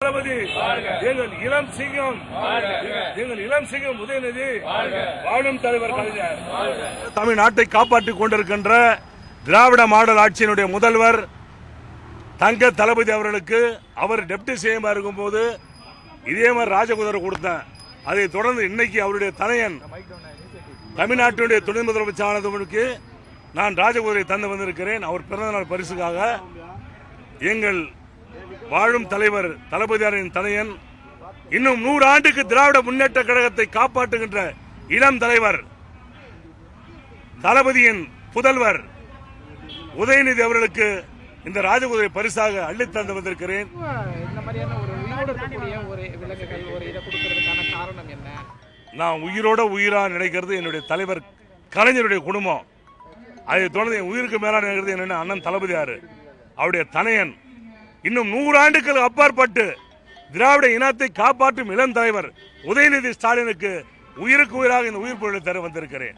தளபதி எங்கள் இளம் சிங்கம் உதயநிதி வாழும் தலைவர் கலைஞர். தமிழ்நாட்டை காப்பாற்றிக் கொண்டிருக்கின்ற திராவிட மாடல் ஆட்சியினுடைய முதல்வர் தங்க தளபதி அவர்களுக்கு அவர் டெப்டி சிஎம் இருக்கும்போது இதே மாதிரி ராஜகுதிரை கொடுத்தேன். அதை தொடர்ந்து இன்னைக்கு அவருடைய தனையன் தமிழ்நாட்டினுடைய துணை முதலமைச்சருக்கு நான் ராஜகுதிரை தந்து வந்திருக்கிறேன். அவர் பிறந்தநாள் பரிசுக்காக எங்கள் வாழும் தலைவர் தளபதியாரின் தனையன் இன்னும் 100 ஆண்டுக்கு திராவிட முன்னேற்ற கழகத்தை காப்பாற்றுகின்ற இளம் தலைவர் தளபதியின் புதல்வர் உதயநிதி அவர்களுக்கு இந்த ராஜகுதிரை பரிசாக அள்ளித் தந்து வந்திருக்கிறேன். நான் உயிரா நினைக்கிறது என்னுடைய தலைவர் கலைஞருடைய குடும்பம். அதை தொடர்ந்து என் உயிருக்கு மேலான நினைக்கிறது என்னென்ன அண்ணன் தளபதியார் அவருடைய தனையன் இன்னும் 100 ஆண்டுகளுக்கு அப்பாற்பட்டு திராவிட இனத்தை காப்பாற்றும் இளம் தலைவர் உதயநிதி ஸ்டாலினுக்கு உயிருக்கு உயிராக இந்த உயிர் பொருளை தர வந்திருக்கிறேன்.